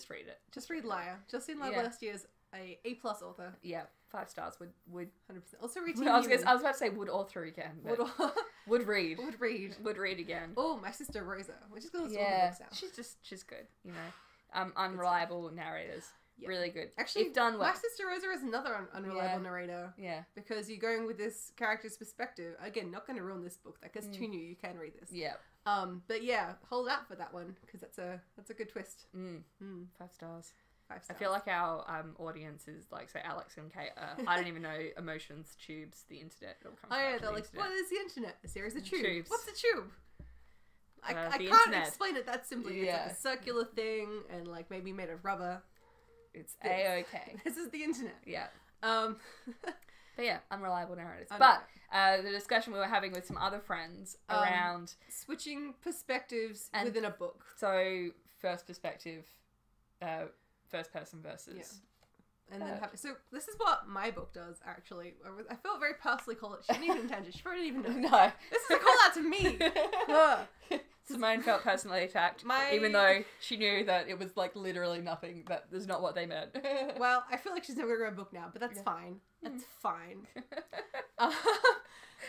read it. Just read Liar. Justine Labellestier is a A+ author. Yeah, 5 stars. Would 100%. Also read. I was about to say would author again. But would read. Would read again. Oh, my sister Rosa. We're just gonna listen to all the books now. She's good. You know, unreliable narrators. Yeah. Really good. Actually, if done well. My sister Rosa is another unreliable narrator. Yeah. Because you're going with this character's perspective. Again, not going to ruin this book. That gets too new. You can read this. Yeah. But yeah, hold out for that one because that's a good twist. 5 stars. 5 stars. I feel like our audience is like, say, Alex and Kate. I don't even know emotions, tubes, the internet. It'll come they're like, what is the internet? A series of tubes. What's a tube? I can't internet. explain it that simply. It's like a circular thing and like maybe made of rubber. It's A-okay. This is the internet. Yeah. But yeah, unreliable narrators. But the discussion we were having with some other friends around switching perspectives within a book. So first perspective, first person versus. And then so this is what my book does, actually. I felt very personally called it. She didn't even intend it. She probably didn't even know. No. This is a call out to me. Simone felt personally attacked, even though she knew that it was like literally nothing. That is not what they meant. Well, I feel like she's never going to read a book now, but that's fine. That's fine.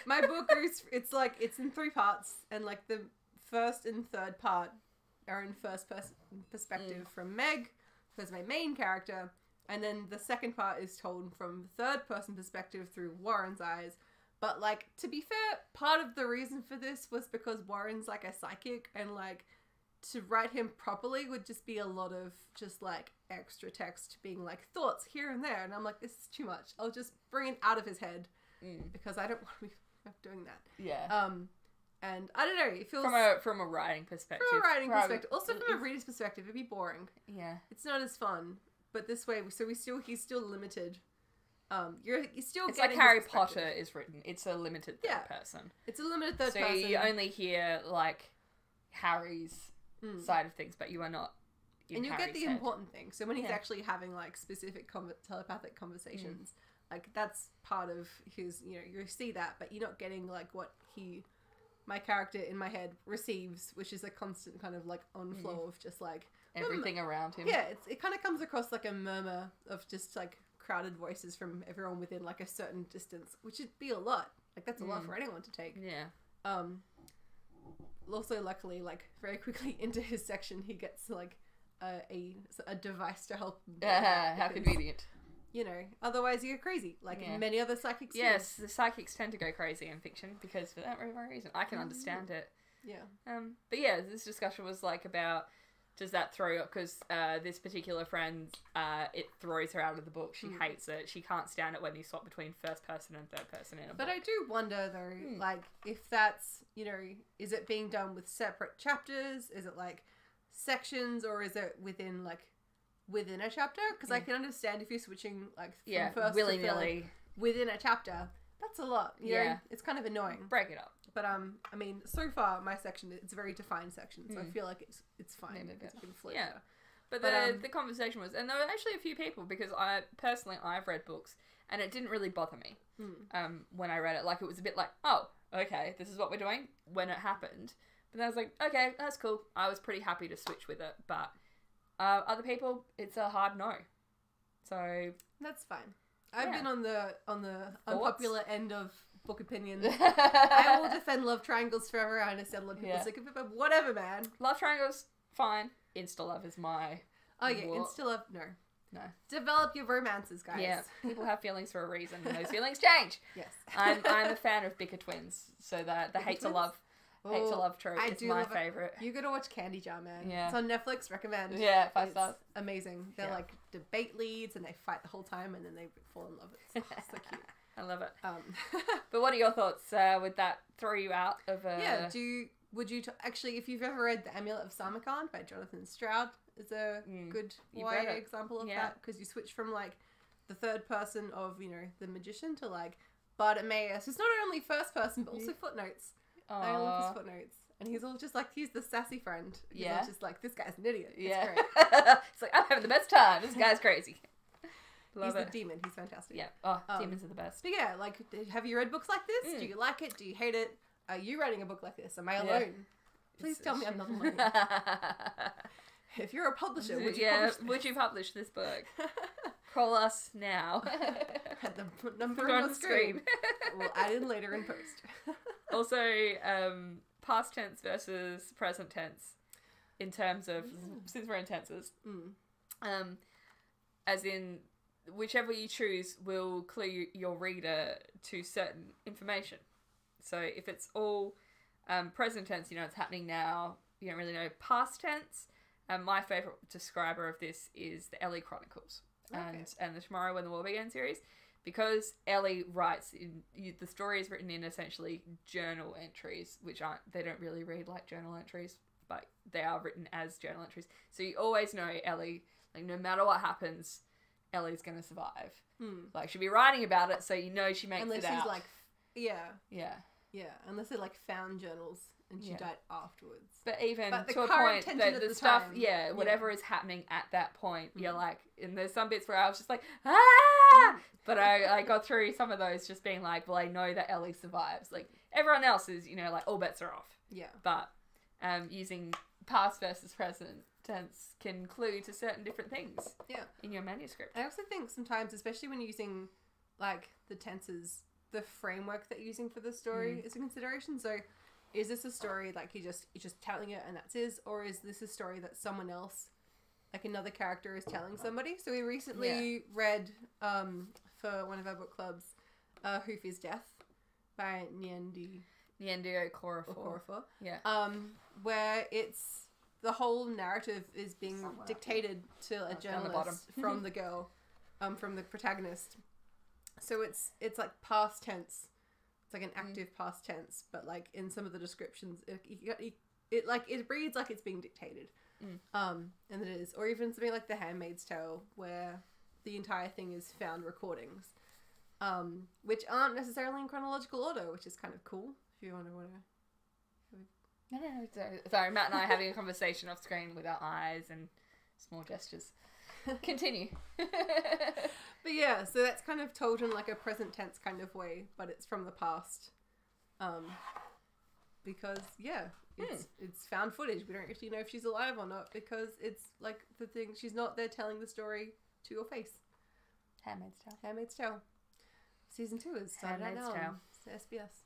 My book it's in 3 parts, and like the first and third part are in first person perspective from Meg, who's my main character. And then the second part is told from third person perspective through Warren's eyes. But, like, to be fair, part of the reason for this was because Warren's, like, a psychic. And, like, to write him properly would just be a lot of just, like, extra text being, like, thoughts here and there. And I'm like, this is too much. I'll just bring it out of his head. Because I don't want to be doing that. Yeah. And I don't know, it feels... From a writing perspective. Perspective. Also from a reader's perspective, it'd be boring. Yeah. It's not as fun. But this way, so he's still limited. You're still it's like Harry Potter is written. It's a limited third person. It's a limited third person. So you only hear like Harry's side of things, but you are not in and you Harry's get the head. Important things. So when he's actually having like specific telepathic conversations, like that's part of his. You see that, but you're not getting like what my character in my head receives, which is a constant kind of like onflow of just like everything around him. Yeah, it kind of comes across like a murmur of just like crowded voices from everyone within like a certain distance, which would be a lot. Like that's a lot for anyone to take. Yeah. Also, luckily, like very quickly into his section, he gets like a device to help him. How convenient. Otherwise you go crazy, like many other psychics. Yes, the psychics tend to go crazy in fiction because for that very reason. I can understand it. Yeah. But yeah, this discussion was like about, does that throw up, because this particular friend, it throws her out of the book. She hates it. She can't stand it when you swap between first person and third person in a book. But I do wonder though, like if that's, is it being done with separate chapters? Is it like sections, or is it within a chapter? Because I can understand if you're switching like from first willy-nilly to third within a chapter. That's a lot. You know? It's kind of annoying. Break it up. But I mean, so far my section, it's a very defined section, so I feel like it's fine. It's been flipped. Yeah. But the conversation was, and there were actually a few people, because I've read books and it didn't really bother me when I read it. Like it was a bit like, oh, okay, this is what we're doing when it happened. But then I was like, okay, that's cool. I was pretty happy to switch with it, but other people, it's a hard no. So that's fine. I've been on the unpopular end of book opinion. I will defend love triangles forever. I understand a lot of people sick of it, but whatever, man. Love triangles, fine. Insta love is my... Oh, yeah, insta love, no. No. Develop your romances, guys. Yeah, people have feelings for a reason, and those feelings change. Yes. I'm a fan of bicker twins, so that the hate to love trope is my favourite. You gotta watch Candy Jar, man. Yeah. It's on Netflix, recommend. Yeah, 5 stars. Amazing. They're like debate leads, and they fight the whole time, and then they fall in love. It's so cute. I love it. But what are your thoughts? Would that throw you out of a... Yeah, would you actually, if you've ever read The Amulet of Samarkand by Jonathan Stroud, is a good YA example of that, because you switch from like the third person of, you know, the magician to like Bartimaeus, who's not only first person but also footnotes. I love his footnotes, and he's all just like, he's the sassy friend. He's all just like, this guy's an idiot. It's great. It's like, I'm having the best time. This guy's crazy. He's the demon. He's fantastic. Yeah. Demons are the best. But yeah, like, have you read books like this? Do you like it? Do you hate it? Are you writing a book like this? Am I alone? Please tell me I'm not alone. If you're a publisher, would you publish this book? Call us now. At the number on the screen. We'll add in later in post. Also, past tense versus present tense in terms of, since we're in tenses, as in whichever you choose will clue your reader to certain information. So if it's all present tense, you know, it's happening now, you don't really know past tense. My favourite describer of this is the Ellie Chronicles and the Tomorrow When the War Began series, because Ellie writes the story is written in essentially journal entries, which they don't really read like journal entries, but they are written as journal entries. So you always know Ellie, like no matter what happens, Ellie's gonna survive. Like she'll be writing about it, so you know she makes it out. Unless she's like, unless they're like found journals. And she died afterwards. But even to a point, the stuff, whatever is happening at that point, you're like, and there's some bits where I was just like, ah! But I got through some of those just being like, well, I know that Ellie survives. Like, everyone else is, you know, like, all bets are off. Yeah. But using past versus present tense can clue to certain different things in your manuscript. I also think sometimes, especially when using, like, the tenses, the framework that you're using for the story is a consideration. So... is this a story like you're just telling it and that's his, or is this a story that someone else, like another character, is telling somebody? So we recently read for one of our book clubs, Hoof is Death by Nyandi Okorafor. Yeah. Where it's the whole narrative is being dictated to a journalist from the girl, from the protagonist. So it's like past tense. It's like an active past tense, but like in some of the descriptions, it reads like it's being dictated, and it is. Or even something like The Handmaid's Tale, where the entire thing is found recordings, which aren't necessarily in chronological order, which is kind of cool. If you want to. No. Sorry, Matt and I are having a conversation off screen with our eyes and small gestures. Continue. But yeah, so that's kind of told in like a present tense kind of way, but it's from the past. Because it's found footage. We don't actually know if she's alive or not, because it's like the thing, she's not there telling the story to your face. Handmaid's Tale. Season 2 is started out now. It's SBS.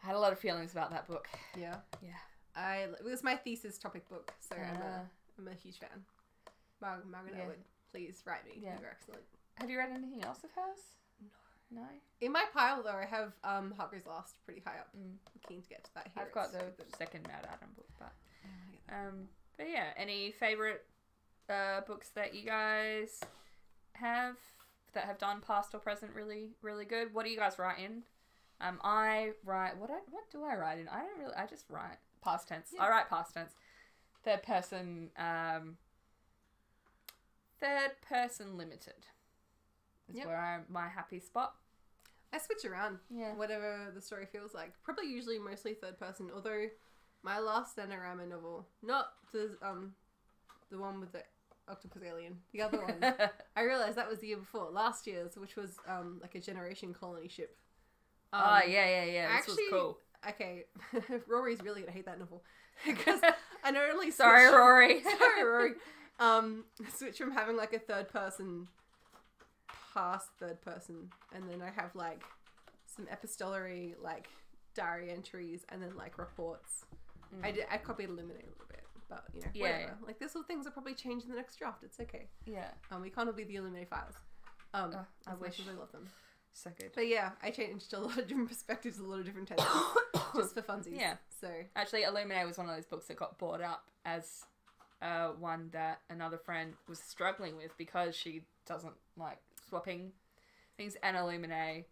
I had a lot of feelings about that book. Yeah. It was my thesis topic book, so I'm a huge fan. Margaret Atwood, please write me. You're excellent. Have you read anything else of hers? No. In my pile, though, I have Heart Goes Last pretty high up. I'm keen to get to that here. I've got the second Mad Adam book, but yeah, any favourite books that you guys have that have done past or present really, really good? What do you guys write in? I write, what do I write in? I just write past tense. Yeah. I write past tense. Third person limited is where I'm my happy spot. I switch around. Yeah. Whatever the story feels like. Probably usually mostly third person, although my last NaNoWriMo novel, not the one with the octopus alien, the other one, I realised that was the year before, last year's, which was like a generation colony ship. Yeah. This was cool. Okay, Rory's really gonna hate that novel because I not only Sorry, Rory. Switch from having like a third person past third person, and then I have like some epistolary, like, diary entries and then, like, reports. I copied Illuminate a little bit, but, you know, whatever. Like, these little things will probably change in the next draft. It's okay. Yeah. We can't all be the Illuminate files. I wish. wish. I love them. So good. But yeah, I changed a lot of different perspectives, a lot of different tenses, just for funsies. Yeah. So actually, Illuminate was one of those books that got brought up as one that another friend was struggling with because she doesn't like swapping things, and Illuminate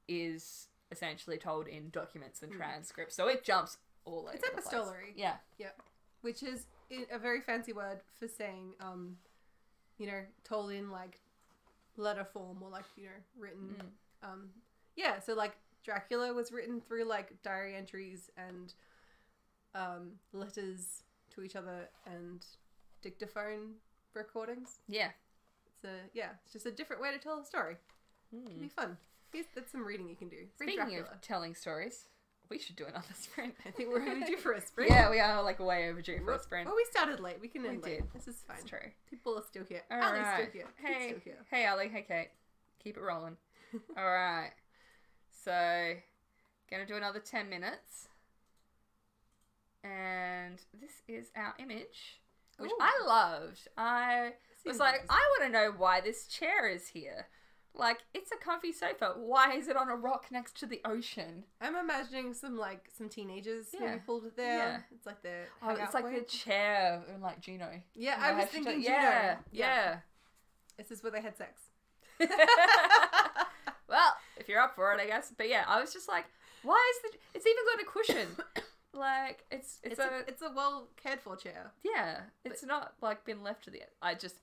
is essentially told in documents and transcripts, so it jumps all over. It's epistolary. Yeah. Yep. Which is a very fancy word for saying, you know, told in like letter form or like, you know, written. Yeah, so like Dracula was written through like diary entries and letters to each other and dictaphone recordings. Yeah. It's just a different way to tell a story. It can be fun. That's some reading you can do. Read Speaking Dracula. of telling stories, we should do another sprint. I think we're overdue for a sprint. Yeah, we are like way overdue for a sprint. Well, we started late. We can end late. Did. This is fine. That's true. People are still here. All Ali's right. still here. Hey, Kate's still here. hey, Ali. Hey, Kate. Keep it rolling. All right. So, gonna do another 10 minutes. And this is our image, which I loved. I was like, I want to know why this chair is here. Like, it's a comfy sofa. Why is it on a rock next to the ocean? I'm imagining some teenagers maybe pulled it there. Yeah. It's like the it's like the chair in like Juno. Yeah, I was thinking Juno. Juno. Yeah. This is where they had sex. Well, if you're up for it, I guess. But yeah, I was just like, why is it's even got a cushion? Like, it's a well cared for chair. Yeah, it's not like been left to the end.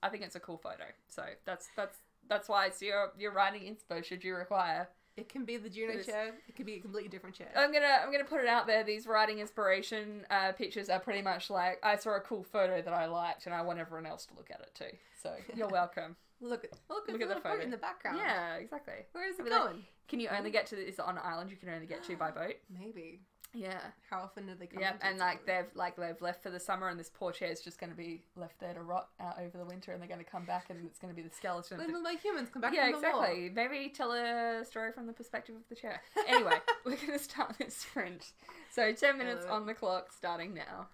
I think it's a cool photo. So that's why it's your writing inspo should you require. It can be the Juno chair. It could be a completely different chair. I'm gonna put it out there. These writing inspiration pictures are pretty much like, I saw a cool photo that I liked and I want everyone else to look at it too. So you're welcome. Look at the photo boat in the background. Yeah, exactly. Where is it going? Like, can you only get to is it on an island you can only get to by boat? Maybe. Yeah. How often do they come? Yeah, and they've left for the summer, and this poor chair is just going to be left there to rot out over the winter, and they're going to come back, and it's going to be the skeleton. When will my humans come back? Yeah, from the exactly. war? Maybe tell a story from the perspective of the chair. Anyway, we're going to start this sprint. So 10 minutes on the clock, starting now.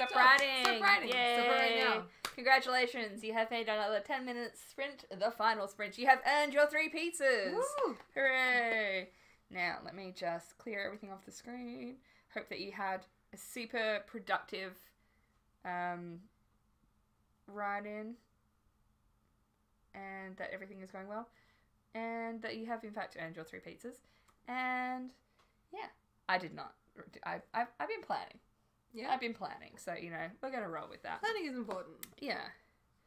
Stop writing. Stop writing. Yay. Stop right now. Congratulations. You have made another 10-minute sprint, the final sprint. You have earned your 3 pizzas. Woo. Hooray. Now, let me just clear everything off the screen. Hope that you had a super productive ride-in. And that everything is going well. And that you have, in fact, earned your 3 pizzas. And, yeah, I did not. I've been planning. Yeah. I've been planning. So, you know, we're going to roll with that. Planning is important. Yeah.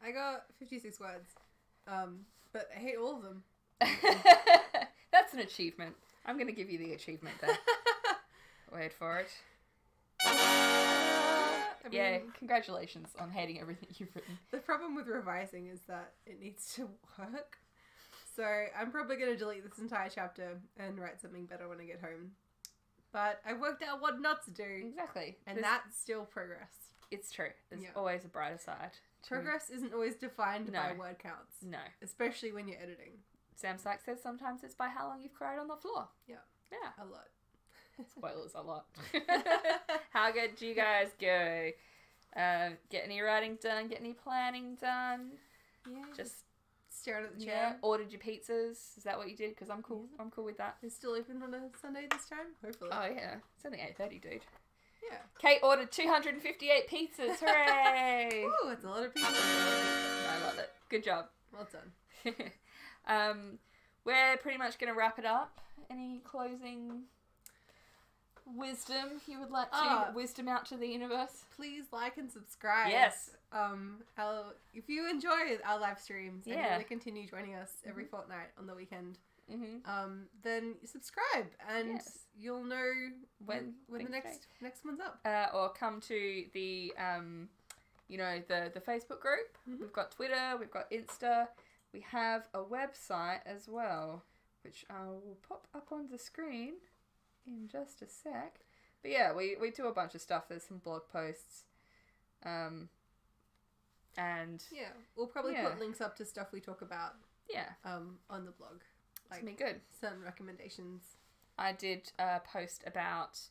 I got 56 words. But I hate all of them. That's an achievement. I'm going to give you the achievement there. Wait for it. Yeah, congratulations on hating everything you've written. The problem with revising is that it needs to work. So I'm probably going to delete this entire chapter and write something better when I get home. But I worked out what not to do. Exactly. And that's still progress. It's true. There's always a brighter side. Progress isn't always defined by word counts. No. Especially when you're editing. Sam Sykes says sometimes it's by how long you've cried on the floor. Yeah. Yeah. A lot. Spoilers, a lot. How good do you guys go? Get any writing done? Get any planning done? Yeah. Just staring at the chair. Yeah. Ordered your pizzas. Is that what you did? Because I'm cool. I'm cool with that. It's still open on a Sunday this time? Hopefully. Oh, yeah. It's only 8:30, dude. Yeah. Kate ordered 258 pizzas. Hooray! Ooh, it's a lot of pizzas. I love it. Good job. Well done. We're pretty much going to wrap it up. Any closing wisdom you would like to wisdom out to the universe? Please like and subscribe. Yes. If you enjoy our live streams and you want to continue joining us every fortnight on the weekend, then subscribe and you'll know when the next one's up. Or come to the the Facebook group. We've got Twitter, we've got Insta, we have a website as well, which I will pop up on the screen in just a sec. But yeah, we do a bunch of stuff. There's some blog posts. And yeah, we'll probably put links up to stuff we talk about. Yeah. On the blog. Like, it's good. Certain recommendations. I did post about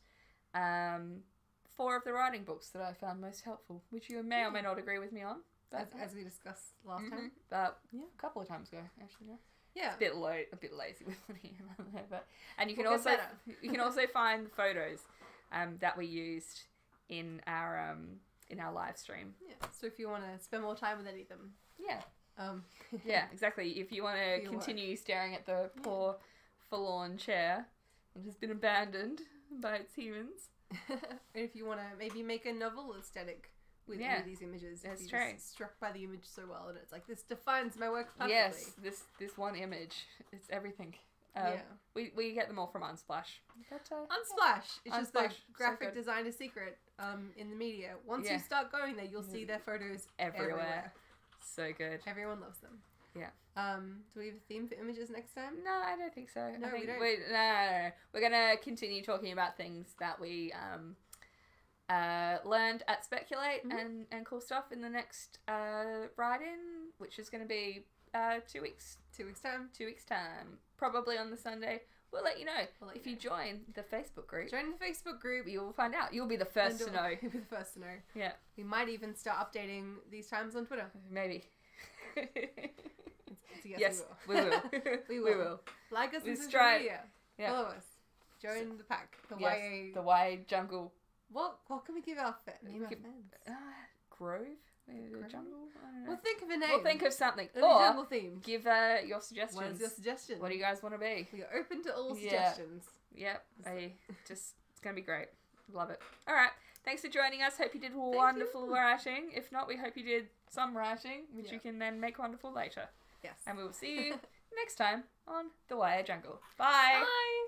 4 of the writing books that I found most helpful, which you may or may not agree with me on. As we discussed last time. But a couple of times ago, actually. Yeah. It's a bit lazy with putting them on there, but you can also find the photos that we used in our live stream. Yeah. So if you want to spend more time with any of them. Yeah. Yeah, exactly. If you want to continue staring at the poor forlorn chair that has been abandoned by its humans. If you want to maybe make a novel aesthetic with any of these images. That's true. Just struck by the image so well, and it's like, this defines my work perfectly. Yes, this one image. It's everything. We get them all from Unsplash. But, Unsplash! It's just the graphic designer secret in the media. Once you start going there, you'll see their photos everywhere. So good. Everyone loves them. Yeah. Do we have a theme for images next time? No, I don't think so. No, we don't. No. We're going to continue talking about things that we learned at Speculate and cool stuff in the next write-in, which is going to be 2 weeks. 2 weeks time. 2 weeks time. Probably on the Sunday. We'll let you know. If you join the Facebook group. Join the Facebook group. You will find out. You'll be the first to know. You'll be the first to know. Yeah. We might even start updating these times on Twitter. Maybe. Yes, we will. We will. Like us on social media. Yeah. Follow us. Join the pack. The YA jungle. What can we give our name? Grove? The jungle? I don't know. We'll think of a name. We'll think of something. A jungle theme. Give your suggestions. What is your suggestion? What do you guys want to be? We are open to all suggestions. Yep. It's going to be great. Love it. All right. Thanks for joining us. Hope you did wonderful writing. If not, we hope you did some writing, which you can then make wonderful later. Yes. And we will see you next time on The YA Jungle. Bye. Bye.